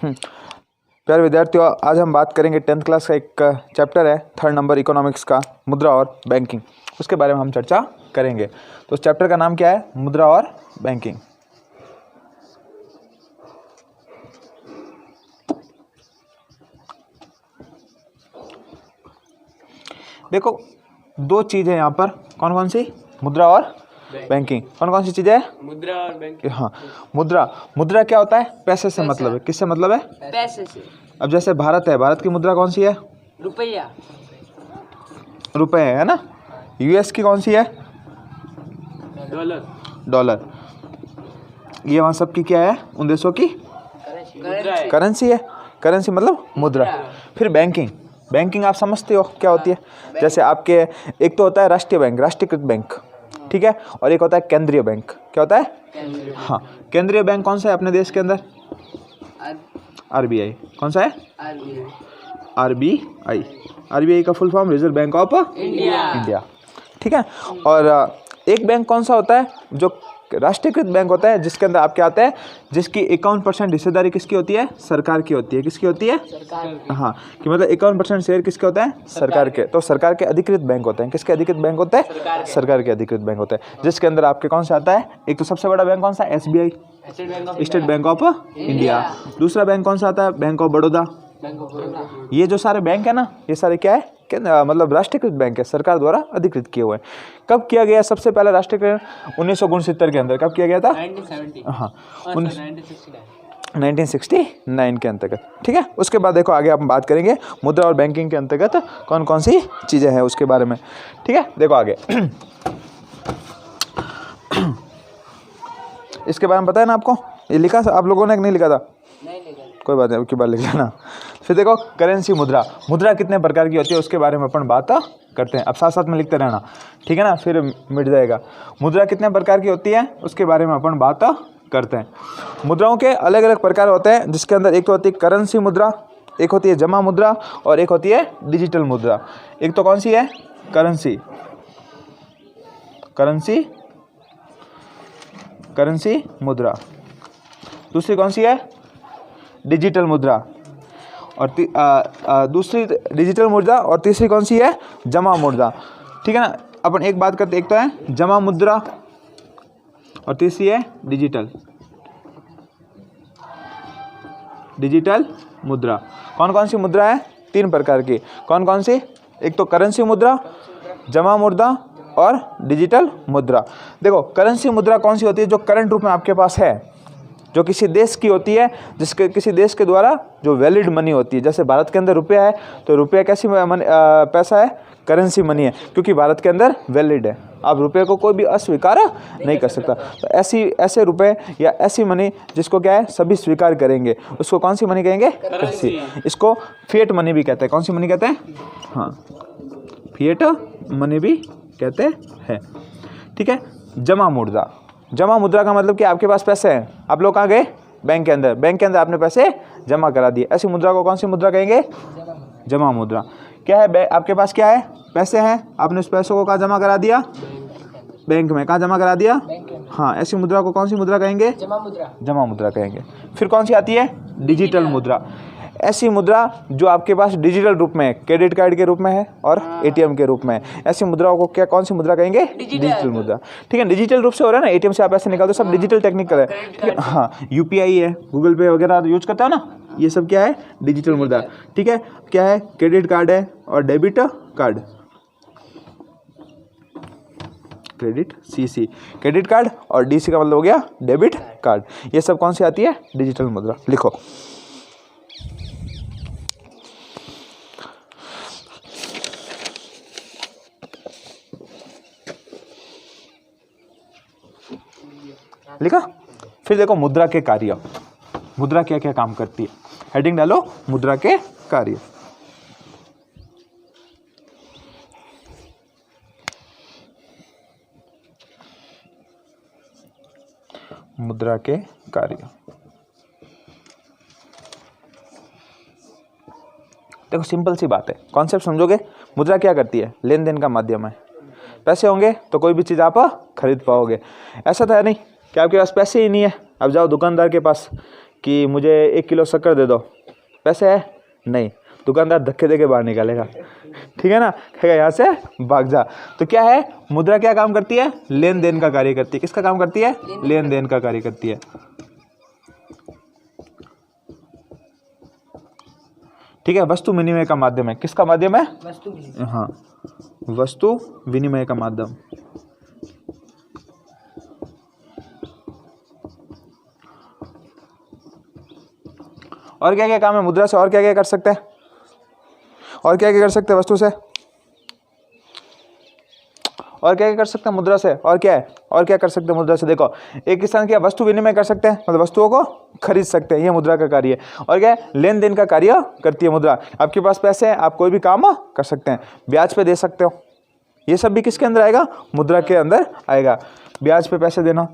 प्यारे विद्यार्थियों, आज हम बात करेंगे 10th क्लास का एक चैप्टर है 3rd नंबर इकोनॉमिक्स का, मुद्रा और बैंकिंग। उसके बारे में हम चर्चा करेंगे। तो उस चैप्टर का नाम क्या है? मुद्रा और बैंकिंग। देखो, दो चीज़ें यहाँ पर, कौन कौन सी? मुद्रा और बैंकिंग। कौन कौन सी चीज़ें? मुद्रा और बैंकिंग। हाँ, मुद्रा क्या होता है? पैसे से मतलब है। किससे मतलब है? पैसे से। अब जैसे भारत है, भारत की मुद्रा कौन सी है? रुपया। रुपए है ना। यूएस की कौन सी है? डॉलर। ये वहाँ सबकी क्या है? उन देशों की करेंसी है। करेंसी मतलब मुद्रा। फिर बैंकिंग आप समझते हो क्या होती है? जैसे आपके एक तो होता है राष्ट्रीय बैंक, राष्ट्रीयकृत बैंक, ठीक है, और एक होता है केंद्रीय बैंक। क्या होता है? हाँ, केंद्रीय बैंक कौन सा है अपने देश के अंदर? आरबीआई। कौन सा है? आरबीआई का full form reserve bank of India, ठीक है। और एक बैंक कौन सा होता है? जो राष्ट्रीयकृत बैंक होता है, जिसके अंदर आप क्या आते हैं, जिसकी 51% हिस्सेदारी किसकी होती है? सरकार की होती है। किसकी होती है? हाँ, कि मतलब 51% शेयर किसके होते हैं? सरकार के। तो सरकार के अधिकृत बैंक होते हैं। किसके अधिकृत बैंक होते हैं? सरकार के अधिकृत बैंक होते हैं, जिसके अंदर आपके कौन सा आता है? एक तो सबसे बड़ा बैंक कौन सा? SBI, state bank of India. दूसरा बैंक कौन सा आता है? Bank of Baroda. ये जो सारे बैंक है ना, ये सारे क्या है? मतलब राष्ट्रीयकृत बैंक है, सरकार द्वारा अधिकृत किए हुए हैं। कब किया गया सबसे पहले राष्ट्रीयकृत? 1969 के अंदर। कब किया गया था? 1970। हाँ, 1969 के अंतर्गत, ठीक है। उसके बाद देखो आगे हम बात करेंगे मुद्रा और बैंकिंग के अंतर्गत कौन कौन सी चीज़ें हैं उसके बारे में, ठीक है। देखो आगे इसके बारे में पता है ना आपको? ये लिखा आप लोगों ने नहीं लिखा था? कोई बात नहीं, अब की बार लिख लेना। फिर देखो करेंसी, मुद्रा कितने प्रकार की होती है उसके बारे में अपन बात करते हैं। अब साथ साथ में लिखते रहना, ठीक है ना, फिर मिट जाएगा। मुद्रा कितने प्रकार की होती है उसके बारे में अपन बात करते हैं। मुद्राओं के अलग अलग प्रकार होते हैं, जिसके अंदर एक तो होती है करेंसी मुद्रा, एक होती है जमा मुद्रा और एक होती है डिजिटल मुद्रा। एक तो कौन सी है? करेंसी मुद्रा। दूसरी कौन सी है? डिजिटल मुद्रा। और दूसरी डिजिटल मुद्रा और तीसरी कौन सी है? जमा मुद्रा, ठीक है ना। अपन एक बात करते, एक तो है जमा मुद्रा और तीसरी है डिजिटल मुद्रा। कौन कौन सी मुद्रा है? 3 प्रकार की। कौन कौन सी? एक तो करेंसी मुद्रा, जमा मुद्रा और डिजिटल मुद्रा। देखो करेंसी मुद्रा कौन सी होती है? जो करंट रूप में आपके पास है, जो किसी देश की होती है, जिसके किसी देश के द्वारा जो वैलिड मनी होती है। जैसे भारत के अंदर रुपया है, तो रुपया कैसी पैसा है? करेंसी मनी है, क्योंकि भारत के अंदर वैलिड है। आप रुपये को कोई भी अस्वीकार नहीं कर सकता। तो ऐसे रुपए या ऐसी मनी जिसको क्या है, सभी स्वीकार करेंगे, उसको कौन सी मनी कहेंगे? करेंसी। इसको फिएट मनी भी कहते हैं। कौन सी मनी कहते हैं? हाँ, फिएट मनी भी कहते हैं, ठीक है। जमा मुद्रा का मतलब कि आपके पास पैसे हैं, आप लोग कहाँ गए? बैंक के अंदर आपने पैसे जमा करा दिए। ऐसी मुद्रा को कौन सी मुद्रा कहेंगे? जमा मुद्रा। क्या है? आपके पास क्या है? पैसे हैं, आपने उस पैसों को कहाँ जमा करा दिया? बैंक में। कहाँ जमा करा दिया? हाँ, ऐसी मुद्रा को कौन सी मुद्रा कहेंगे? जमा मुद्रा कहेंगे। फिर कौन सी आती है? डिजिटल मुद्रा। ऐसी मुद्रा जो आपके पास डिजिटल रूप में है, क्रेडिट कार्ड के रूप में है और एटीएम के रूप में है। ऐसी मुद्राओं को क्या कौन सी मुद्रा कहेंगे? डिजिटल मुद्रा, ठीक है। डिजिटल रूप से हो रहा है ना, एटीएम से आप पैसे निकालते हो, सब डिजिटल टेक्निक है, ठीक है। हाँ, यूपीआई है, गूगल पे वगैरह यूज करते हो ना, ये सब क्या है? डिजिटल मुद्रा, ठीक है। क्या है? क्रेडिट कार्ड है और डेबिट कार्ड, क्रेडिट कार्ड और डीसी का मतलब हो गया डेबिट कार्ड। ये सब कौन सी आती है? डिजिटल मुद्रा। लिखो, लिखा। फिर देखो मुद्रा के कार्य, मुद्रा क्या क्या काम करती है। हेडिंग डालो, मुद्रा के कार्य। मुद्रा के कार्य। देखो सिंपल सी बात है, कॉन्सेप्ट समझोगे। मुद्रा क्या करती है? लेन देन का माध्यम है। पैसे होंगे तो कोई भी चीज़ आप खरीद पाओगे। ऐसा तो है नहीं कि आपके पास पैसे ही नहीं है, अब जाओ दुकानदार के पास, कि मुझे 1 किलो शक्कर दे दो, पैसे है नहीं, दुकानदार धक्के दे के बाहर निकालेगा, ठीक है ना, कहेगा यहाँ से भाग जा। तो क्या है, मुद्रा क्या काम करती है, लेन देन का कार्य करती है। किसका काम करती है, लेन देन का कार्य करती है, ठीक है। वस्तु विनिमय का माध्यम है, किसका माध्यम है, वस्तु हाँ, वस्तु विनिमय का माध्यम। और क्या क्या काम है मुद्रा से, और क्या क्या कर सकते हैं, और क्या क्या कर सकते हैं वस्तु से, और क्या क्या कर सकते हैं मुद्रा से, और क्या है, और क्या कर सकते हैं मुद्रा से। देखो, एक किसान क्या वस्तु विनिमय कर सकते हैं, मतलब वस्तुओं को खरीद सकते हैं, ये मुद्रा का कार्य है। और क्या है, लेन देन का कार्य करती है मुद्रा। आपके पास पैसे हैं, आप कोई भी काम कर सकते हैं, ब्याज पे दे सकते हो, ये सब भी किसके अंदर आएगा, मुद्रा के अंदर आएगा। ब्याज पे पैसे देना,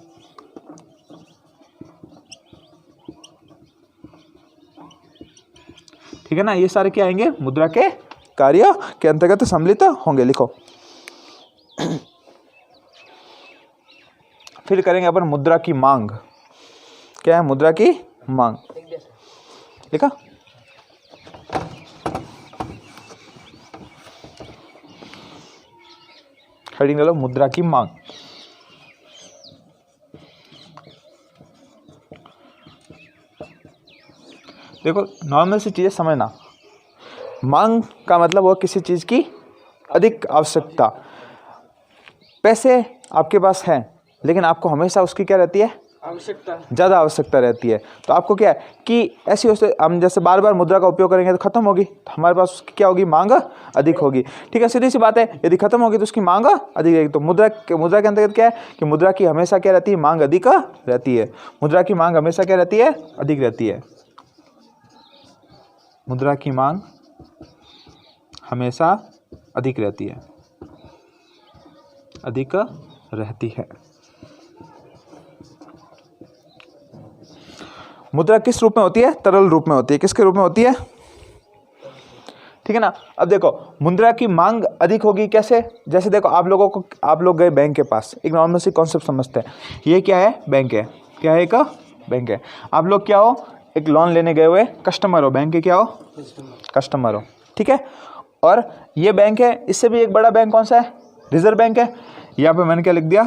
ठीक है ना, ये सारे क्या आएंगे, मुद्रा के कार्य के अंतर्गत सम्मिलित होंगे। लिखो, फिर करेंगे अपन मुद्रा की मांग। क्या है, मुद्रा की मांग, लिखा, हेडिंग डालो, मुद्रा की मांग। देखो, नॉर्मल सी चीजें समझना, मांग का मतलब वो किसी चीज की अधिक आवश्यकता। पैसे आपके पास हैं, लेकिन आपको हमेशा उसकी क्या रहती है, आवश्यकता, ज़्यादा आवश्यकता रहती है। तो आपको क्या है कि ऐसी हम जैसे बार बार मुद्रा का उपयोग करेंगे तो खत्म होगी, तो हमारे पास उसकी क्या होगी, मांग अधिक होगी, ठीक है, सीधी सी बात है। यदि खत्म होगी तो उसकी मांग अधिक रहेगी। तो मुद्रा के अंतर्गत क्या है कि मुद्रा की हमेशा क्या रहती है, मांग अधिक रहती है। मुद्रा की मांग हमेशा क्या रहती है, अधिक रहती है। मुद्रा की मांग हमेशा अधिक रहती है, अधिक रहती है। मुद्रा किस रूप में होती है, तरल रूप में होती है। किसके रूप में होती है, ठीक है ना। अब देखो, मुद्रा की मांग अधिक होगी कैसे, जैसे देखो आप लोग गए बैंक के पास, एक नॉर्मल सी कॉन्सेप्ट समझते हैं। ये क्या है, बैंक है, क्या है, एक बैंक है। आप लोग क्या हो, एक लोन लेने गए हुए कस्टमर हो, बैंक के क्या हो, कस्टमर हो, ठीक है। और ये बैंक है, इससे भी एक बड़ा बैंक कौन सा है, रिजर्व बैंक है। यहाँ पे मैंने क्या लिख दिया,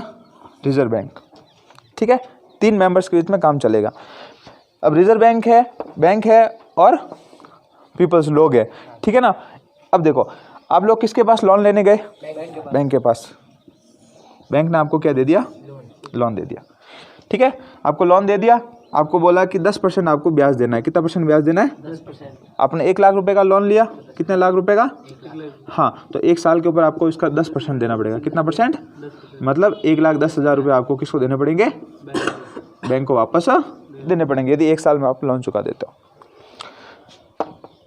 रिजर्व बैंक, ठीक है। 3 मेंबर्स के बीच में काम चलेगा। अब रिजर्व बैंक है और पीपल्स लोग है, ठीक है ना। अब देखो, आप लोग किसके पास लोन लेने गए, बैंक के पास। बैंक ने आपको क्या दे दिया, लोन दे दिया, ठीक है। आपको लोन दे दिया, आपको बोला कि 10% आपको ब्याज देना है। कितना परसेंट ब्याज देना है, 10%। आपने 1 लाख रुपए का लोन लिया, कितने लाख रुपए का, हाँ, तो 1 साल के ऊपर आपको इसका 10% देना पड़ेगा। कितना परसेंट, मतलब 1,10,000 रुपये आपको किसको देने पड़ेंगे, बैंक को वापस देने पड़ेंगे, यदि 1 साल में आप लोन चुका देते हो।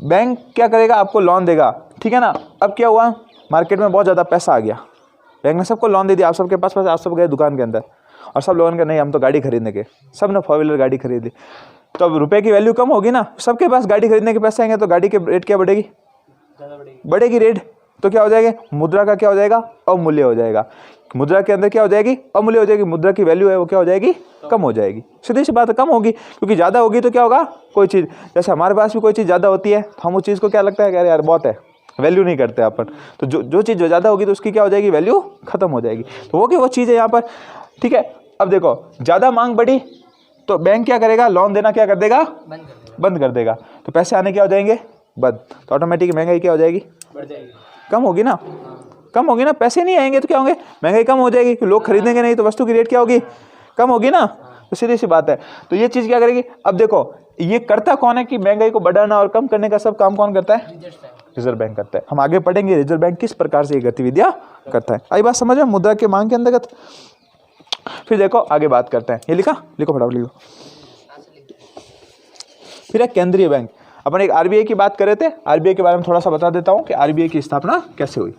बैंक क्या करेगा, आपको लोन देगा, ठीक है ना। अब क्या हुआ, मार्केट में बहुत ज़्यादा पैसा आ गया, बैंक ने सबको लोन दे दिया, आप सबके पास पैसा, आप सब गए दुकान के अंदर और सब लोगों का नहीं, हम तो गाड़ी खरीदने के, सब ने 4 व्हीलर गाड़ी खरीदी। तो अब रुपए की वैल्यू कम होगी ना, सबके पास गाड़ी खरीदने के पैसे आएंगे, तो गाड़ी के रेट क्या बढ़ेगी, बढ़ेगी रेट। तो क्या हो जाएगा, मुद्रा का क्या हो जाएगा, अवमूल्य हो जाएगा। मुद्रा के अंदर क्या हो जाएगी, अवमूल्य हो जाएगी। मुद्रा की वैल्यू है वो क्या हो जाएगी, कम हो जाएगी। सीधी सी बात है, कम होगी, क्योंकि ज़्यादा होगी तो क्या होगा, कोई चीज़, जैसे हमारे पास भी कोई चीज़ ज़्यादा होती है तो हम उस चीज़ को क्या लगता है कि यार बहुत है, वैल्यू नहीं करते अपन। तो जो चीज़ जो ज़्यादा होगी तो उसकी क्या हो जाएगी, वैल्यू खत्म हो जाएगी। तो वो चीज़ है यहाँ पर, ठीक है। अब देखो, ज़्यादा मांग बढ़ी तो बैंक क्या करेगा, लोन देना क्या कर देगा, बंद कर देगा। तो पैसे आने क्या हो जाएंगे, बंद। तो ऑटोमेटिक महंगाई क्या हो जाएगी, बढ़ जाएगी, कम होगी ना, कम होगी ना। पैसे नहीं आएंगे तो क्या होंगे, महंगाई कम हो जाएगी, लोग खरीदेंगे नहीं तो वस्तु की रेट क्या होगी, कम होगी ना। तो सीधी सी बात है। तो ये चीज़ क्या करेगी, अब देखो ये करता कौन है कि महंगाई को बढ़ाना और कम करने का सब काम कौन करता है, रिजर्व बैंक करता है। हम आगे पढ़ेंगे रिजर्व बैंक किस प्रकार से ये गतिविधियां करता है। आई बात समझ में, मुद्रा के मांग के अंतर्गत। फिर देखो आगे बात करते हैं, ये लिखा, लिखो फटाफट लिखो। फिर है केंद्रीय बैंक। अपन एक आरबीआई की बात कर रहे थे, आरबीआई के बारे में थोड़ा सा बता देता हूं कि आरबीआई की स्थापना कैसे हुई।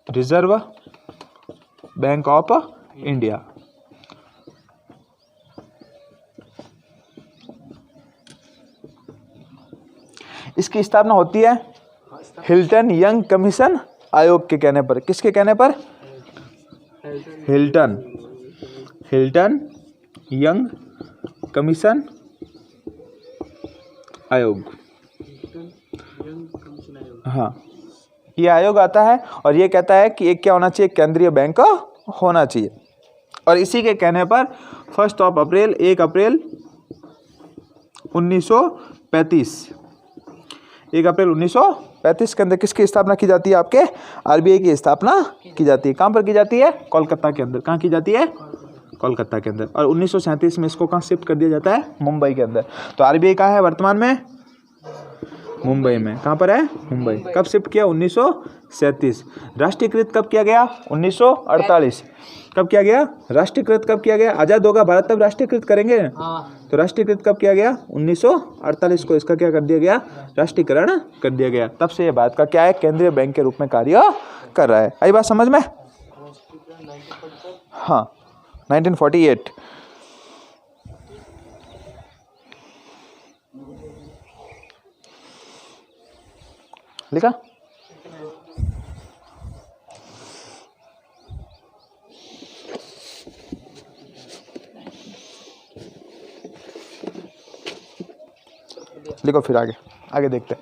रिजर्व बैंक ऑफ इंडिया, इसकी स्थापना होती है हिल्टन यंग कमीशन आयोग के कहने पर, किसके कहने पर? हिल्टन यंग कमीशन आयोग। हाँ, ये आयोग आता है और ये कहता है कि एक क्या होना चाहिए? केंद्रीय बैंक होना चाहिए। और इसी के कहने पर 1 अप्रैल 1935 के अंदर किसकी स्थापना की जाती है? आपके आरबीआई की स्थापना की जाती है। कहाँ पर की जाती है? कोलकाता के अंदर। कहाँ की जाती है? कोलकाता के अंदर। और 1937 में इसको कहाँ शिफ्ट कर दिया जाता है? मुंबई के अंदर। तो आरबीआई कहाँ है वर्तमान में? मुंबई में। कहाँ पर है? मुंबई। कब शिफ्ट किया? 1937। राष्ट्रीयकृत कब किया गया? 1948। कब किया गया? राष्ट्रीयकृत कब किया गया? आज़ाद होगा भारत तब राष्ट्रीयकृत करेंगे। तो राष्ट्रीयकृत कब किया गया? 1948 को इसका क्या कर दिया गया? राष्ट्रीयकरण कर दिया गया। तब से ये भारत का क्या है? केंद्रीय बैंक के रूप में कार्य कर रहा है। आई बात समझ में? हाँ, 1948। लिखा? लिखो फिर आगे देखते हैं।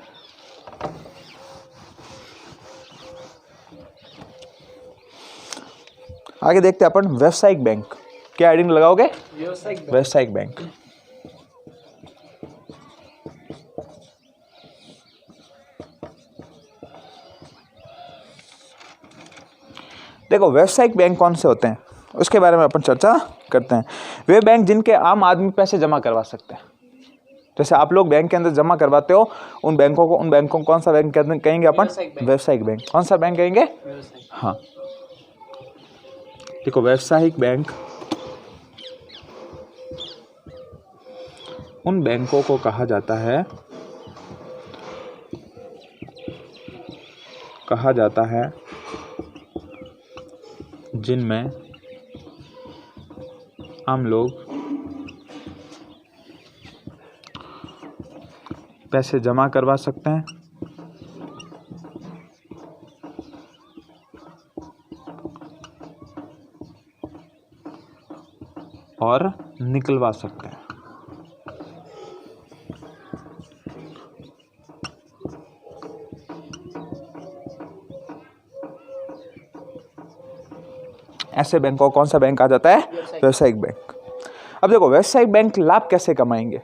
आगे देखते हैं अपन व्यावसायिक बैंक। क्या हेडिंग लगाओगे? व्यावसायिक बैंक। देखो, व्यावसायिक बैंक कौन से होते हैं उसके बारे में अपन चर्चा करते हैं। वे बैंक जिनके आम आदमी पैसे जमा करवा सकते हैं। जैसे आप लोग बैंक के अंदर जमा करवाते हो, उन बैंकों को कौन सा बैंक कहेंगे अपन? व्यावसायिक बैंक। कौन सा बैंक कहेंगे? हाँ, देखो, व्यावसायिक बैंक उन बैंकों को कहा जाता है जिनमें आम लोग पैसे जमा करवा सकते हैं और निकलवा सकते हैं। ऐसे बैंक को कौन सा बैंक कहा जाता है? व्यावसायिक बैंक। अब देखो, व्यावसायिक बैंक लाभ कैसे कमाएंगे?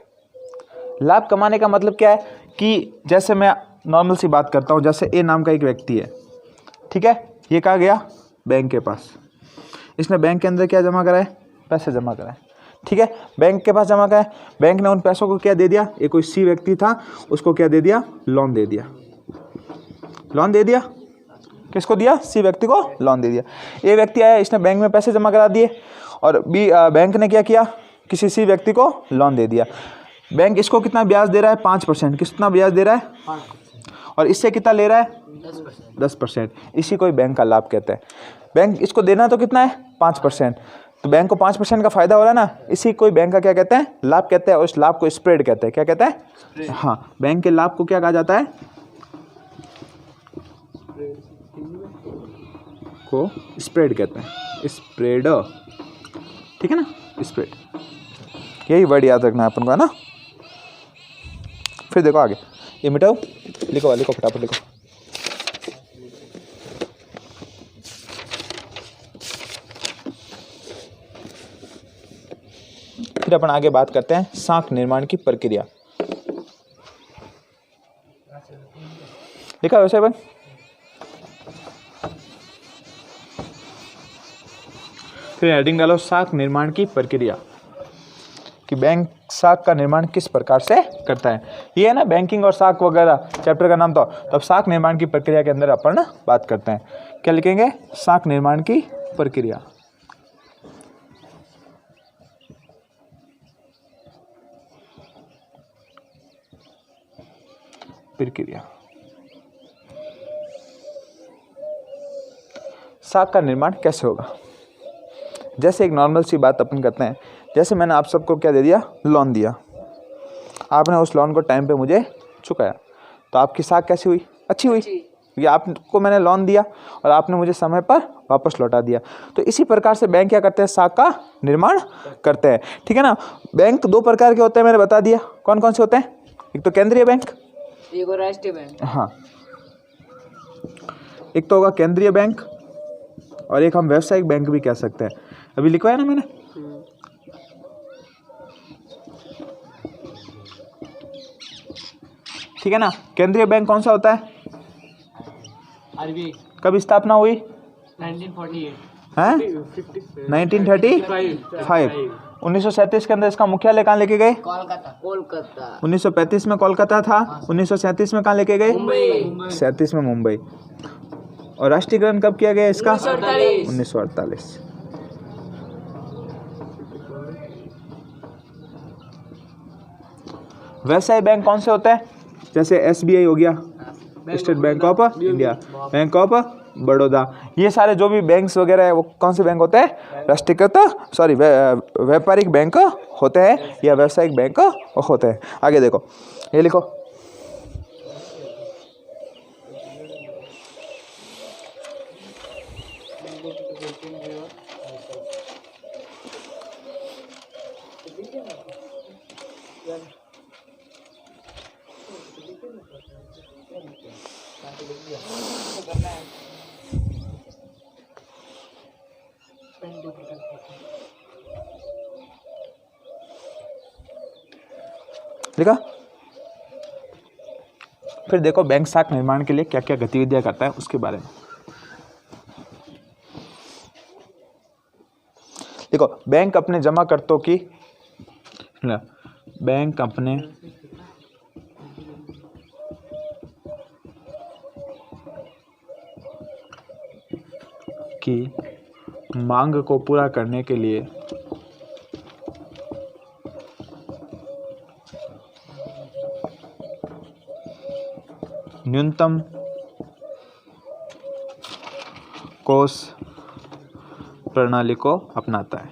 लाभ कमाने का मतलब क्या है कि जैसे मैं नॉर्मल सी बात करता हूँ, जैसे ए नाम का एक व्यक्ति है, ठीक है, ये कहाँ गया? बैंक के पास। इसने बैंक के अंदर क्या जमा कराए? पैसे जमा कराए, ठीक है, बैंक के पास जमा कराए। बैंक ने उन पैसों को क्या दे दिया? एक कोई सी व्यक्ति था, उसको क्या दे दिया? लोन दे दिया। लोन दे दिया। किसको दिया? सी व्यक्ति को लोन दे दिया। ए व्यक्ति आया, इसने बैंक में पैसे जमा करा दिए और बी बैंक ने क्या किया? किसी सी व्यक्ति को लोन दे दिया। बैंक इसको कितना ब्याज दे रहा है? 5%। कितना ब्याज दे रहा है? 5%। और इससे कितना ले रहा है? 10%। इसी को बैंक का लाभ कहते हैं। बैंक इसको देना तो कितना है? 5%। तो बैंक को 5% का फायदा हो रहा है ना, इसी को बैंक का क्या कहते हैं? लाभ कहते हैं। और इस लाभ को स्प्रेड कहते हैं। क्या कहते हैं? हाँ, बैंक के लाभ को क्या कहा जाता है? को स्प्रेड कहते हैं। स्प्रेड, ठीक है ना? स्प्रेड, यही वर्ड याद रखना है अपन को, है ना? फिर देखो आगे, ये मिटाओ, लिखो फटाफट लिखो। फिर अपन आगे बात करते हैं साख निर्माण की प्रक्रिया। लिखा वैसे भाई? फिर हेडिंग डालो साख निर्माण की प्रक्रिया, कि बैंक साख का निर्माण किस प्रकार से करता है। ये है ना बैंकिंग और साख वगैरह चैप्टर का नाम था। तब साख निर्माण की प्रक्रिया के अंदर अपन बात करते हैं। क्या लिखेंगे? साख निर्माण की प्रक्रिया। साख का निर्माण कैसे होगा? जैसे एक नॉर्मल सी बात अपन करते हैं, जैसे मैंने आप सबको क्या दे दिया? लोन दिया। आपने उस लोन को टाइम पे मुझे चुकाया, तो आपकी साख कैसी हुई? अच्छी हुई। क्योंकि आपको मैंने लोन दिया और आपने मुझे समय पर वापस लौटा दिया। तो इसी प्रकार से बैंक क्या करते हैं, साख का निर्माण करते हैं। ठीक है ना। बैंक दो प्रकार के होते हैं, मैंने बता दिया। कौन कौन से होते हैं? एक तो केंद्रीय बैंक, एक और राष्ट्रीय बैंक। हाँ, एक तो होगा केंद्रीय बैंक और एक हम व्यावसायिक बैंक भी कह सकते हैं। अभी लिखवाया ना मैंने। ठीक है ना। केंद्रीय बैंक कौन सा होता है? आरबीआई। कब स्थापना हुई? 1948। हैं? 1935। 1937 के अंदर इसका मुख्यालय कहाँ लेके गए? कोलकाता। 1935 में कोलकाता था। 1937 में कहाँ लेके गए? मुंबई। 37 में मुंबई। और राष्ट्रीयकरण कब किया गया इसका? 1948। 1948। व्यवसाय बैंक कौन से होते हैं? जैसे SBI हो गया, state bank of India, bank of Baroda, ये सारे जो भी बैंक्स वगैरह है वो कौन से बैंक होते हैं? राष्ट्रीयकृत व्यापारिक बैंक होते हैं या व्यावसायिक बैंक होते हैं। आगे देखो, ये लिखो, लिखा। फिर देखो बैंक साख निर्माण के लिए क्या क्या गतिविधियां करता है उसके बारे में देखो। बैंक अपने जमाकर्ताओं की बैंक अपने की मांग को पूरा करने के लिए न्यूनतम कोष प्रणाली को अपनाता है।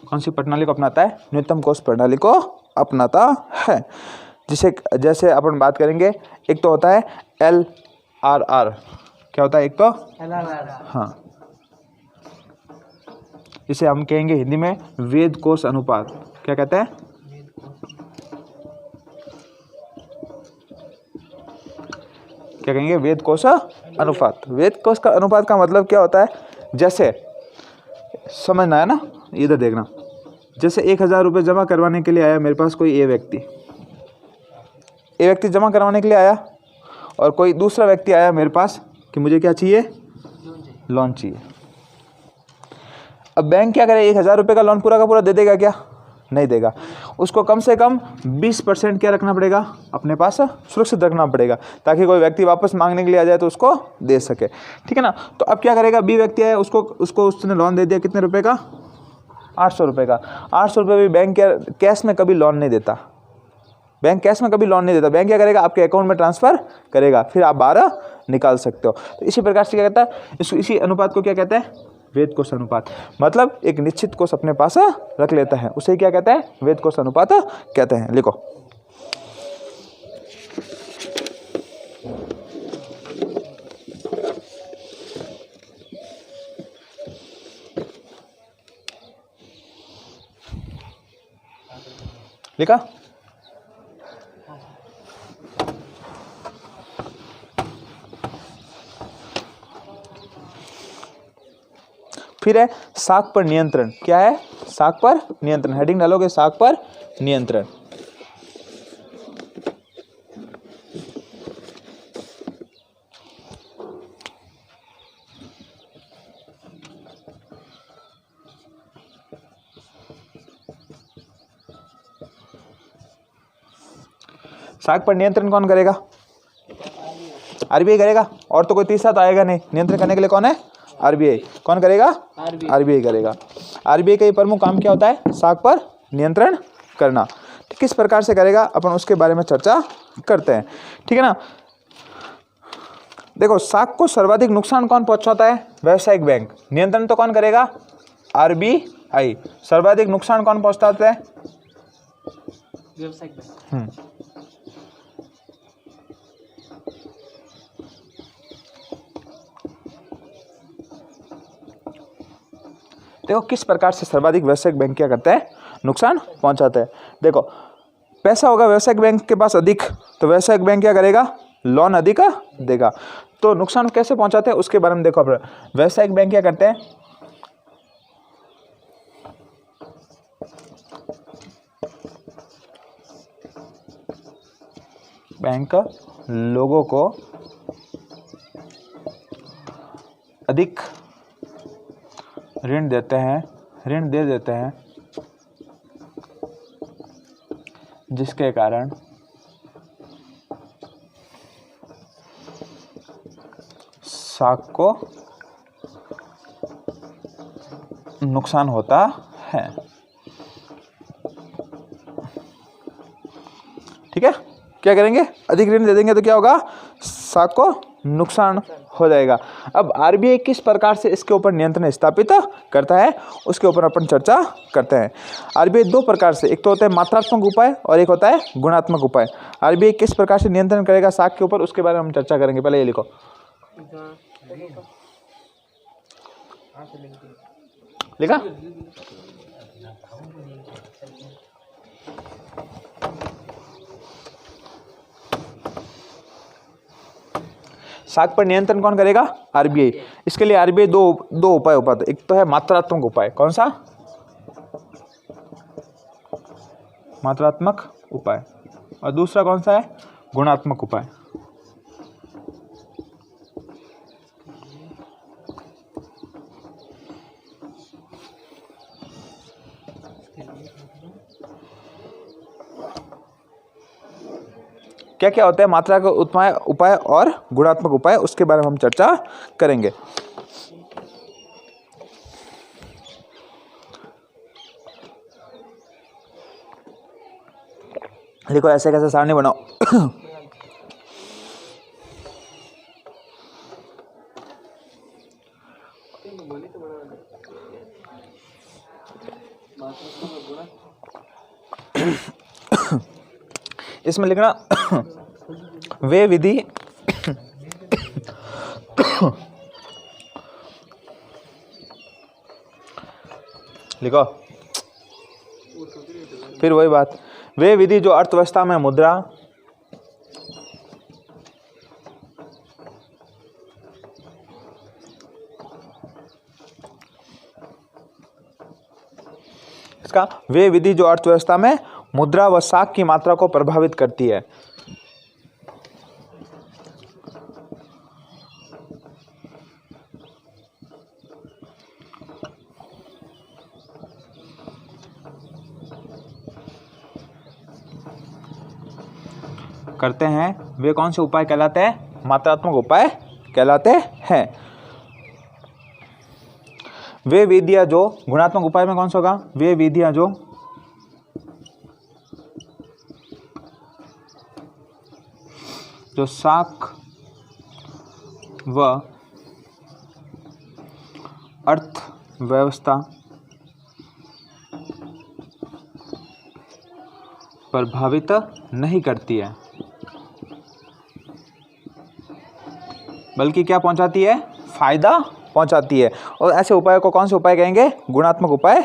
कौन सी प्रणाली को अपनाता है? न्यूनतम कोष प्रणाली को अपनाता है। जिसे जैसे अपन बात करेंगे, एक तो होता है LRR। क्या होता है? एक तो हाँ, इसे हम कहेंगे हिंदी में वेद कोष अनुपात। क्या कहते हैं? क्या कहेंगे? वेद कोष अनुपात। वेद कोष का अनुपात का मतलब क्या होता है? जैसे समझना है ना, इधर देखना। जैसे 1000 रुपये जमा करवाने के लिए आया मेरे पास कोई ए व्यक्ति जमा करवाने के लिए आया, और कोई दूसरा व्यक्ति आया मेरे पास कि मुझे क्या चाहिए? लोन चाहिए। अब बैंक क्या करे? 1000 रुपये का लोन पूरा का पूरा दे देगा क्या? नहीं देगा। उसको कम से कम 20% क्या रखना पड़ेगा? अपने पास सुरक्षित रखना पड़ेगा, ताकि कोई व्यक्ति वापस मांगने के लिए आ जाए तो उसको दे सके। ठीक है ना। तो अब क्या करेगा? बी व्यक्ति है, उसको उसने लोन दे दिया। कितने रुपए का? 800 रुपये का। 800 रुपये भी बैंक कैश में कभी लोन नहीं देता। बैंक कैश में कभी लोन नहीं देता। बैंक क्या करेगा? आपके अकाउंट में ट्रांसफर करेगा, फिर आप 12 निकाल सकते हो। तो इसी प्रकार से क्या कहता है? इसी अनुपात को क्या कहते हैं? वेद कोष अनुपात। मतलब एक निश्चित कोष अपने पास रख लेता है, उसे क्या कहते हैं? वेद कोष अनुपात कहते हैं। लिखो, लिखा। फिर है साख पर नियंत्रण। क्या है? साख पर नियंत्रण। हेडिंग डालोगे, साख पर नियंत्रण। साख पर नियंत्रण कौन करेगा? आरबीआई करेगा। और तो कोई तीसरा तो आएगा नहीं। नियंत्रण करने के लिए कौन है? आरबीआई। कौन करेगा? आरबीआई करेगा। आरबीआई का प्रमुख काम क्या होता है? साख पर नियंत्रण करना। किस प्रकार से करेगा अपन उसके बारे में चर्चा करते हैं। ठीक है ना। देखो, साख को सर्वाधिक नुकसान कौन पहुंचाता है? व्यावसायिक बैंक। नियंत्रण तो कौन करेगा? आरबीआई। सर्वाधिक नुकसान कौन पहुंचाता है? व्यावसायिक बैंक। देखो किस प्रकार से सर्वाधिक व्यावसायिक बैंक क्या करते हैं, नुकसान पहुंचाते हैं। देखो पैसा होगा व्यावसायिक बैंक के पास अधिक, तो व्यावसायिक बैंक क्या करेगा, लोन अधिक देगा। तो नुकसान कैसे पहुंचाते हैं उसके बारे में देखो। व्यावसायिक बैंक क्या करते हैं, बैंक लोगों को अधिक ऋण देते हैं, ऋण दे देते हैं, जिसके कारण साख को नुकसान होता है। ठीक है, क्या करेंगे, अधिक ऋण दे देंगे तो क्या होगा, साख को नुकसान हो जाएगा। अब आरबीआई किस प्रकार से इसके ऊपर नियंत्रण स्थापित करता है उसके ऊपर अपन चर्चा करते हैं। आरबीआई दो प्रकार से, एक तो होता है मात्रात्मक उपाय और एक होता है गुणात्मक उपाय। आरबीआई किस प्रकार से नियंत्रण करेगा साख के ऊपर उसके बारे में हम चर्चा करेंगे। पहले ये लिखो, लिखा, साख पर नियंत्रण कौन करेगा, आरबीआई। इसके लिए आरबीआई दो उपाय उपाय, एक तो है मात्रात्मक उपाय, कौन सा, मात्रात्मक उपाय, और दूसरा कौन सा है, गुणात्मक उपाय। क्या क्या होता है मात्रा का उपाय और गुणात्मक उपाय, उसके बारे में हम चर्चा करेंगे। देखो ऐसे कैसे सारणी बनाओ। इसमें लिखना वे विधि लिखो, फिर वही बात, वे विधि जो अर्थव्यवस्था में मुद्रा इसका वे विधि जो अर्थव्यवस्था में मुद्रा व साख की मात्रा को प्रभावित करती है। करते हैं, वे कौन से उपाय कहलाते हैं, मात्रात्मक उपाय कहलाते हैं। वे विधियां जो गुणात्मक उपाय में कौन सा होगा, वे विधियां जो साख व अर्थव्यवस्था प्रभावित नहीं करती है, बल्कि क्या पहुंचाती है, फायदा पहुंचाती है। और ऐसे उपाय को कौन से उपाय कहेंगे, गुणात्मक उपाय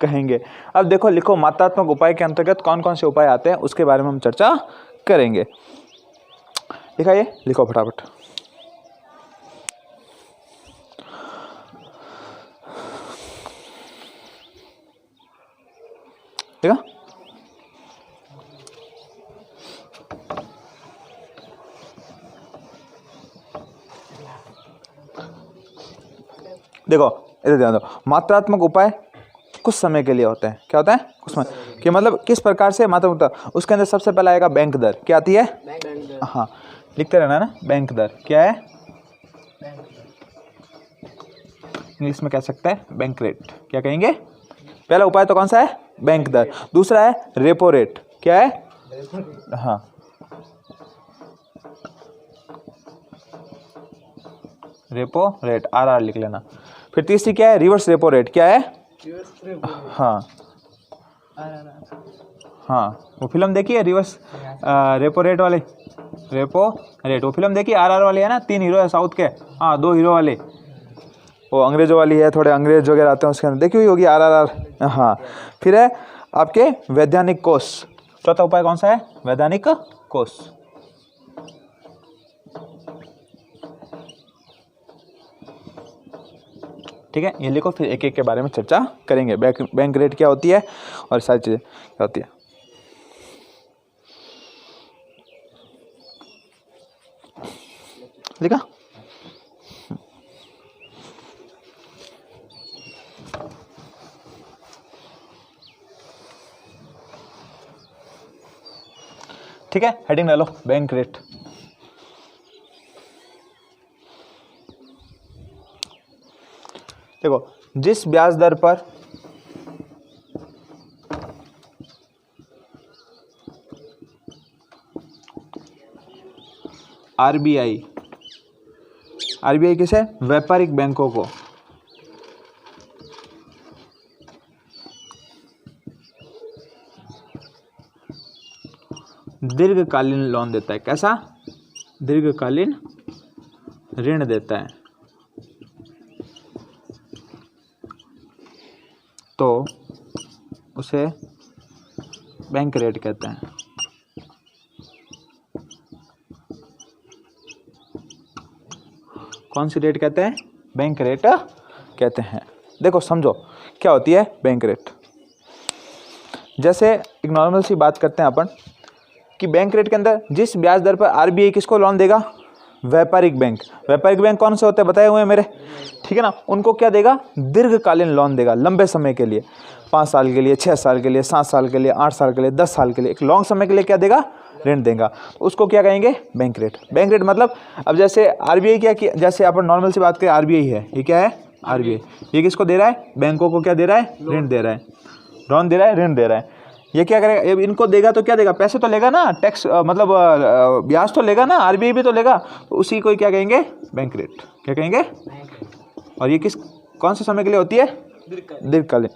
कहेंगे। अब देखो लिखो, मात्रात्मक उपाय के अंतर्गत कौन कौन से उपाय आते हैं उसके बारे में हम चर्चा करेंगे। लिखा, ये लिखो फटाफट। ठीक है, देखो इधर ध्यान दो। मात्रात्मक उपाय कुछ समय के लिए होते हैं। क्या होता है, कुछ समय कि मतलब किस प्रकार से मात्रात्मक, उसके अंदर सबसे पहला आएगा बैंक दर। क्या आती है, हाँ लिखते रहना ना, बैंक दर क्या है, इंग्लिश में कह सकते हैं बैंक रेट। क्या कहेंगे, पहला उपाय तो कौन सा है, बैंक दर। दूसरा है रेपो रेट। क्या है, हाँ रेपो रेट, आर लिख लेना। फिर तीसरी क्या है, रिवर्स रेपो रेट। क्या है, हाँ हाँ वो फिल्म देखी है रिवर्स रेपो रेट वाले, रेपो रेट वो फिल्म देखी, RR वाली है ना, 3 हीरो है साउथ के, हाँ 2 हीरो वाले, वो अंग्रेजों वाली है, थोड़े अंग्रेज वगैरह आते हैं उसके अंदर, देखी हुई होगी RRR। हाँ फिर है आपके वैधानिक कोष, चौथा उपाय कौन सा है? वैधानिक कोष। ठीक है, ये लिखो, फिर एक एक के बारे में चर्चा करेंगे। बैंक रेट क्या होती है और सारी चीज़ें क्या होती है। लिखा? ठीक है, हेडिंग डालो बैंक रेट। देखो, जिस ब्याज दर पर आरबीआई किसे? व्यापारिक बैंकों को दीर्घकालीन लोन देता है। कैसा? दीर्घकालीन ऋण देता है, तो उसे बैंक रेट कहते हैं। कौन सी रेट कहते हैं? बैंक रेट कहते हैं। देखो समझो क्या होती है बैंक रेट। जैसे एक नॉर्मल सी बात करते हैं अपन कि बैंक रेट के अंदर जिस ब्याज दर पर आरबीआई किसको लोन देगा? व्यापारिक बैंक। व्यापारिक बैंक कौन से होते हैं बताए हुए हैं मेरे, ठीक है ना? उनको क्या देगा? दीर्घकालीन लोन देगा, लंबे समय के लिए, 5 साल के लिए, 6 साल के लिए, 7 साल के लिए, 8 साल के लिए, 10 साल के लिए, एक लॉन्ग समय के लिए क्या देगा? ऋण देगा। उसको क्या कहेंगे? Bank rate. बैंक रेट मतलब अब जैसे आरबीआई क्या किया, जैसे अपन नॉर्मल सी बात करें, आरबीआई है, ये क्या है? आरबीआई। ये किसको दे रहा है? बैंकों को क्या दे रहा है? ऋण दे रहा है। लोन दे रहा है, ऋण दे रहा है। ये क्या करेगा? ये इनको देगा तो क्या देगा? पैसे तो लेगा ना, टैक्स मतलब ब्याज तो लेगा ना, आरबीआई भी तो लेगा, तो उसी को क्या कहेंगे? Bank rate. क्या कहेंगे? और ये कौन से समय के लिए होती है? दीर्घकालीन।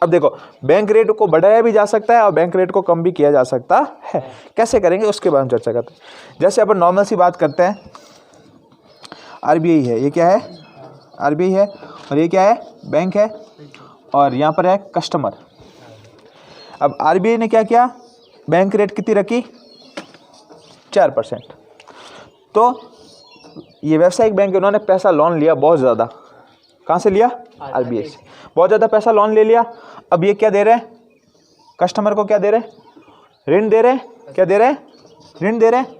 अब देखो, बैंक रेट को बढ़ाया भी जा सकता है और बैंक रेट को कम भी किया जा सकता है। कैसे करेंगे उसके बारे में चर्चा करते हैं। जैसे अपन नॉर्मल सी बात करते हैं, आरबीआई है, ये क्या है? आरबीआई है, और ये क्या है? बैंक है, और यहाँ पर है कस्टमर। अब आरबीआई ने क्या किया? बैंक रेट कितनी रखी? 4%। तो ये व्यावसायिक बैंक, उन्होंने पैसा लोन लिया बहुत ज़्यादा। कहाँ से लिया? आरबीआई से। बहुत ज़्यादा पैसा लोन ले लिया। अब ये क्या दे रहे हैं? कस्टमर को क्या दे रहे हैं? ऋण दे रहे हैं। क्या दे रहे हैं? ऋण दे रहे हैं,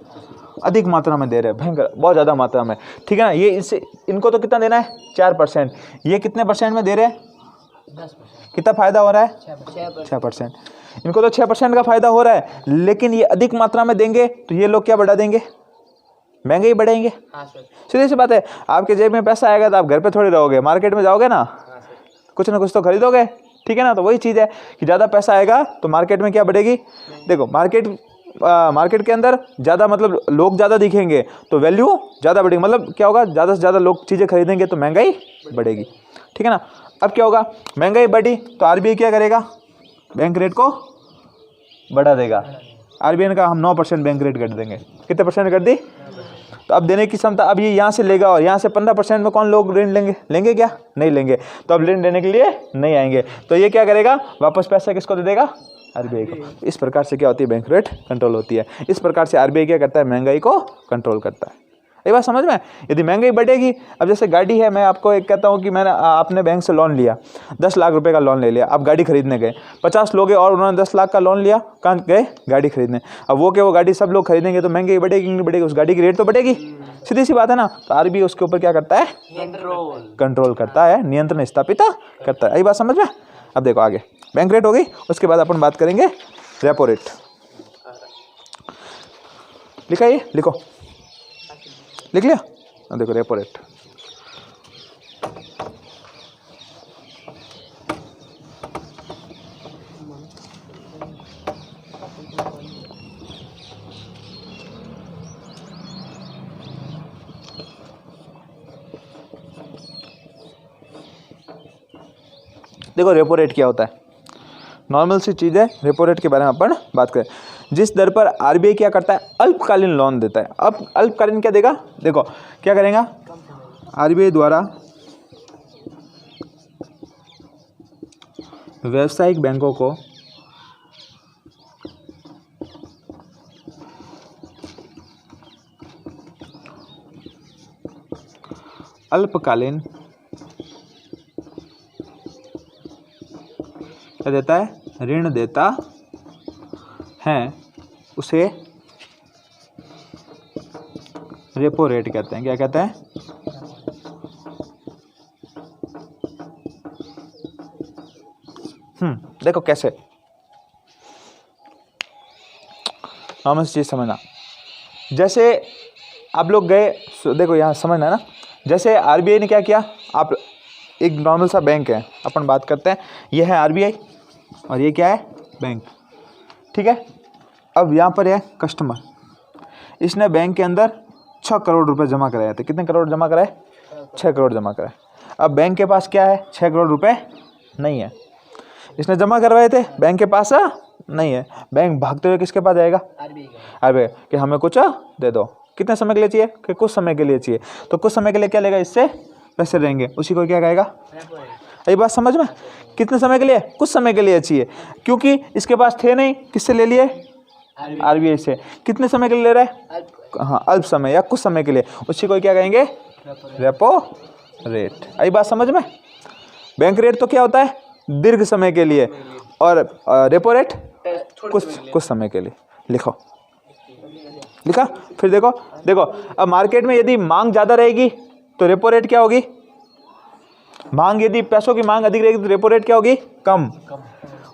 अधिक मात्रा में दे रहे हैं, भयंकर, बहुत ज़्यादा मात्रा में, ठीक है ना? ये इनको तो कितना देना है? 4%। ये कितने परसेंट में दे रहे हैं? 10%। कितना फ़ायदा हो रहा है? 6%। इनको तो 6% का फ़ायदा हो रहा है, लेकिन ये अधिक मात्रा में देंगे तो ये लोग क्या बढ़ा देंगे? महंगाई बढ़ाएंगे। सीधी सी बात है, आपके जेब में पैसा आएगा तो आप घर पे थोड़ी रहोगे, मार्केट में जाओगे ना, कुछ ना कुछ तो खरीदोगे, ठीक है ना? तो वही चीज़ है कि ज़्यादा पैसा आएगा तो मार्केट में क्या बढ़ेगी? देखो, मार्केट के अंदर ज़्यादा मतलब लोग ज़्यादा दिखेंगे तो वैल्यू ज़्यादा बढ़ेगी, मतलब क्या होगा? ज़्यादा से ज़्यादा लोग चीज़ें खरीदेंगे तो महंगाई बढ़ेगी, ठीक है ना? अब क्या होगा? महंगाई बढ़ी तो आरबीआई क्या करेगा? बैंक रेट को बढ़ा देगा। आरबीआई ने कहा हम 9% बैंक रेट कर देंगे। कितने परसेंट कर दी? तो अब देने की क्षमता, अब ये यहाँ से लेगा और यहाँ से 15% में कौन लोग ऋण लेंगे? लेंगे क्या? नहीं लेंगे। तो अब ऋण देने के लिए नहीं आएंगे, तो ये क्या करेगा? वापस पैसा किसको दे देगा? आरबीआई को। इस प्रकार से क्या होती है? बैंक रेट कंट्रोल होती है। इस प्रकार से आरबीआई क्या करता है? महंगाई को कंट्रोल करता है। ये बात समझ में? यदि महंगाई बढ़ेगी, अब जैसे गाड़ी है, मैं आपको एक कहता हूँ कि मैंने आपने बैंक से लोन लिया, 10 लाख रुपए का लोन ले लिया, आप गाड़ी खरीदने गए, 50 लोग हैं और उन्होंने 10 लाख का लोन लिया, कहाँ गए? गाड़ी खरीदने। अब वो गाड़ी सब लोग खरीदेंगे तो महंगाई बढ़ेगी नहीं बढ़ेगी? उस गाड़ी की रेट तो बढ़ेगी, सीधी सी बात है ना? तो आरबीआई उसके ऊपर क्या करता है? कंट्रोल करता है, नियंत्रण स्थापित करता है। यही बात समझ में? अब देखो आगे, बैंक रेट हो गई, उसके बाद अपन बात करेंगे रेपो रेट। लिखा? ये लिखो, लिख लिया? देखो रेपो रेट। देखो रेपो रेट क्या होता है? नॉर्मल सी चीज़ है, रेपो रेट के बारे में अपन बात करें। जिस दर पर आरबीआई क्या करता है, अल्पकालीन लोन देता है। अब अल्पकालीन क्या देगा, देखो क्या करेगा, आरबीआई द्वारा व्यावसायिक बैंकों को अल्पकालीन क्या देता है, ऋण देता है, उसे रेपो रेट कहते हैं। क्या कहते हैं, देखो कैसे, नॉर्मल चीज समझना। जैसे आप लोग गए, देखो यहाँ समझना ना, जैसे आरबीआई ने क्या किया, आप एक नॉर्मल सा बैंक है, अपन बात करते हैं, ये है आरबीआई और ये क्या है, बैंक, ठीक है। अब यहाँ पर है कस्टमर, इसने बैंक के अंदर 6 करोड़ रुपए जमा कराए थे। कितने करोड़ जमा कराए, 6 करोड़ जमा कराए। अब बैंक के पास क्या है, 6 करोड़ रुपए नहीं है, इसने जमा करवाए थे, बैंक के पास नहीं है। बैंक भागते हुए किसके पास जाएगा, आरबीआई, कि हमें कुछ दे दो। कितने समय के लिए चाहिए, कि कुछ समय के लिए चाहिए। तो कुछ समय के लिए क्या लेगा, इससे पैसे रहेंगे, उसी को क्या कहेगा, ये बात समझ में। कितने समय के लिए, कुछ समय के लिए चाहिए, क्योंकि इसके पास थे नहीं, किससे ले लिए, आरबीआई से। कितने समय के लिए ले रहा है, हाँ अल्प समय या कुछ समय के लिए, उसी को क्या कहेंगे, रेपो रेट। आई बात समझ में। बैंक रेट तो क्या होता है, दीर्घ समय के लिए, और रेपो रेट कुछ समय के लिए। लिखो, लिखा। फिर देखो देखो, अब मार्केट में यदि मांग ज़्यादा रहेगी तो रेपो रेट क्या होगी, मांग, यदि पैसों की मांग अधिक रहेगी तो रेपो रेट क्या होगी, कम,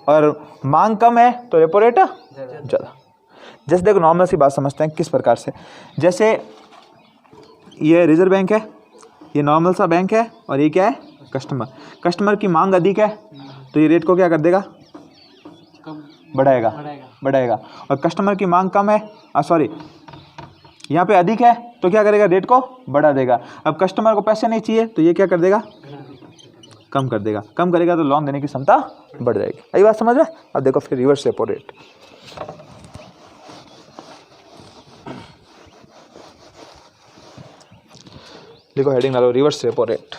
और मांग कम है तो रेपो रेट ज़्यादा। जैसे देखो नॉर्मल सी बात समझते हैं किस प्रकार से, जैसे ये रिजर्व बैंक है, ये नॉर्मल सा बैंक है, और ये क्या है, कस्टमर। कस्टमर की मांग अधिक है तो ये रेट को क्या कर देगा, बढ़ाएगा। और कस्टमर की मांग कम है, सॉरी यहाँ पे अधिक है, तो क्या करेगा, रेट को बढ़ा देगा। अब कस्टमर को पैसे नहीं चाहिए तो ये क्या कर देगा, कम कर देगा। कम करेगा तो लोन देने की क्षमता बढ़ जाएगी। यही बात समझ में। अब देखो फिर रिवर्स रेपो रेट। देखो हेडिंग डालो, रिवर्स रेपो रेट।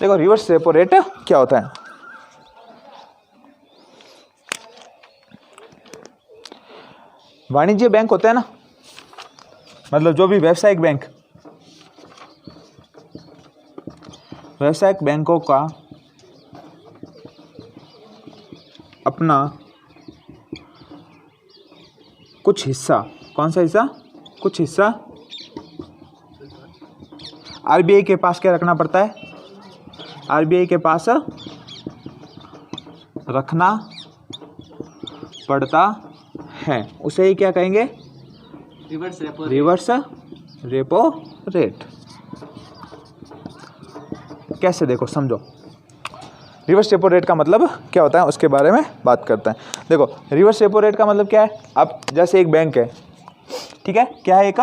देखो रिवर्स रेपो रेट क्या होता है। वाणिज्य बैंक होते हैं ना, मतलब जो भी व्यावसायिक बैंक, व्यावसायिक बैंकों का अपना कुछ हिस्सा, कौन सा हिस्सा, कुछ हिस्सा आरबीआई के पास क्या रखना पड़ता है, आरबीआई के पास रखना पड़ता है, उसे ही क्या कहेंगे, रिवर्स रेपो रेट। कैसे, देखो समझो, रिवर्स रेपो रेट का मतलब क्या होता है उसके बारे में बात करते हैं। देखो रिवर्स रेपो रेट का मतलब क्या है, अब जैसे एक बैंक है, ठीक है, क्या है, एक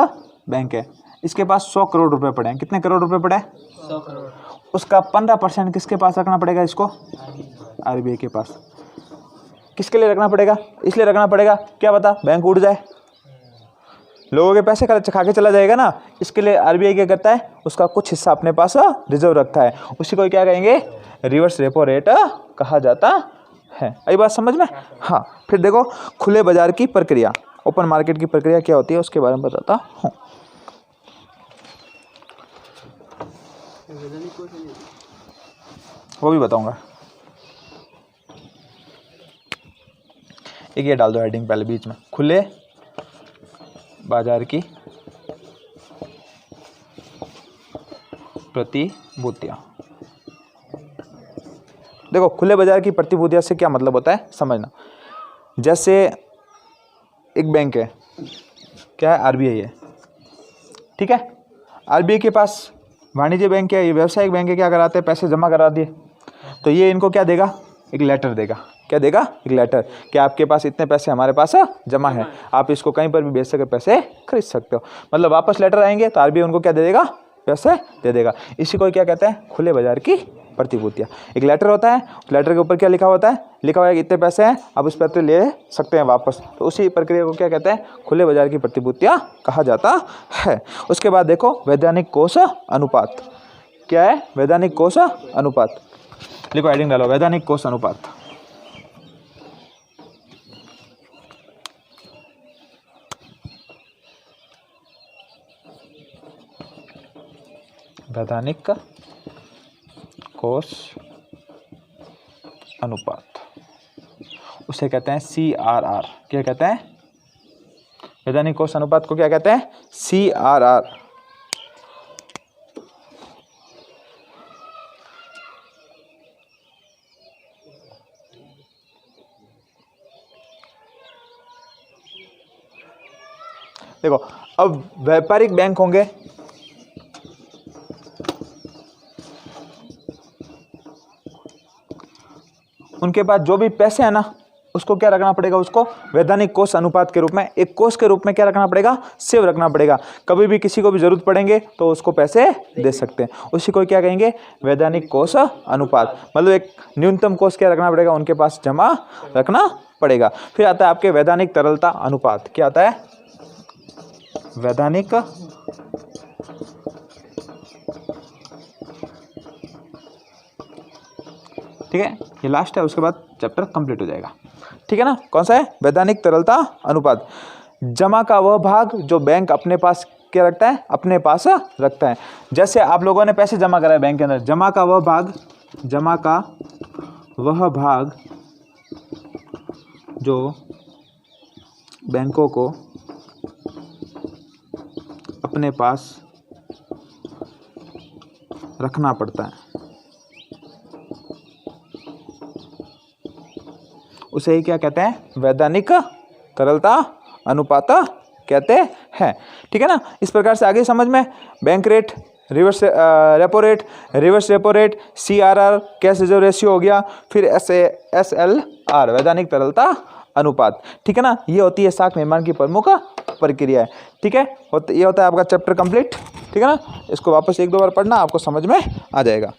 बैंक है, इसके पास 100 करोड़ रुपए पड़े हैं। कितने करोड़ रुपए पड़े हैं, 100 करोड़। उसका 15% किसके पास रखना पड़ेगा, इसको आरबीआई के पास। किसके लिए रखना पड़ेगा, इसलिए रखना पड़ेगा क्या पता बैंक उड़ जाए, लोगों के पैसे खा के चला जाएगा ना, इसके लिए आरबीआई क्या करता है, उसका कुछ हिस्सा अपने पास रिजर्व रखता है, उसी को क्या कहेंगे, रिवर्स रेपो रेट कहा जाता है। यही बात समझ में। हाँ फिर देखो खुले बाजार की प्रक्रिया, ओपन मार्केट की प्रक्रिया क्या होती है उसके बारे में बताता हूँ। वो भी बताऊंगा। एक ये डाल दो हेडिंग पहले बीच में, खुले बाजार की प्रतिभूतियां। देखो खुले बाजार की प्रतिभूतियां से क्या मतलब होता है समझना। जैसे एक बैंक है, क्या है, आरबीआई है, ठीक है, आरबीआई के पास वाणिज्य बैंक है, ये व्यावसायिक बैंक है, क्या कराते हैं, पैसे जमा करा दिए, तो ये इनको क्या देगा, एक लेटर देगा, क्या देगा, एक लेटर कि आपके पास इतने पैसे हमारे पास जमा है, आप इसको कहीं पर भी बेच कर पैसे खरीद सकते हो। मतलब वापस लेटर आएंगे तो आरबीआई उनको क्या दे देगा, पैसे दे देगा। इसी को क्या कहते हैं, खुले बाजार की प्रतिभूतियाँ। एक लेटर होता है, उस लेटर के ऊपर क्या लिखा होता है, लिखा हुआ है कि इतने पैसे हैं, आप उस पैसे ले सकते हैं वापस। तो उसी प्रक्रिया को क्या कहते हैं, खुले बाजार की प्रतिभूतियाँ कहा जाता है। उसके बाद देखो वैधानिक कोष अनुपात। क्या है, वैधानिक कोष अनुपात। लिखो, हेडिंग डालो, वैधानिक कोष अनुपात। वैधानिक कोष अनुपात, उसे कहते हैं CRR। क्या कहते हैं, वैधानिक कोष अनुपात को क्या कहते हैं, CRR। देखो, अब व्यापारिक बैंक होंगे, उनके पास जो भी पैसे है ना, उसको क्या रखना पड़ेगा, उसको वैधानिक कोष अनुपात के रूप में, एक कोष के रूप में क्या रखना पड़ेगा, सेव रखना पड़ेगा। कभी भी किसी को भी जरूरत पड़ेंगे तो उसको पैसे दे सकते हैं। उसी को क्या कहेंगे, वैधानिक कोष अनुपात। मतलब एक न्यूनतम कोष क्या रखना पड़ेगा, उनके पास जमा रखना पड़ेगा। फिर आता है आपके वैधानिक तरलता अनुपात। क्या आता है, वैधानिक ठीक है, ये लास्ट है, उसके बाद चैप्टर कंप्लीट हो जाएगा। ठीक है ना, कौन सा है, वैधानिक तरलता अनुपात। जमा का वह भाग जो बैंक अपने पास क्या रखता है, अपने पास रखता है। जैसे आप लोगों ने पैसे जमा कराए बैंक के अंदर, जमा का वह भाग, जमा का वह भाग जो बैंकों को अपने पास रखना पड़ता है, उसे ही क्या कहते हैं, वैधानिक तरलता अनुपात कहते हैं। ठीक है ना, इस प्रकार से आगे समझ में, bank rate, reverse repo rate, reverse repo rate, CRR cash reserve ratio हो गया, फिर SLR वैधानिक तरलता अनुपात। ठीक है ना, ये होती है साख निर्माण की प्रमुख प्रक्रिया है। ठीक है, ये होता है आपका चैप्टर कंप्लीट। ठीक है ना, इसको वापस एक दो बार पढ़ना, आपको समझ में आ जाएगा।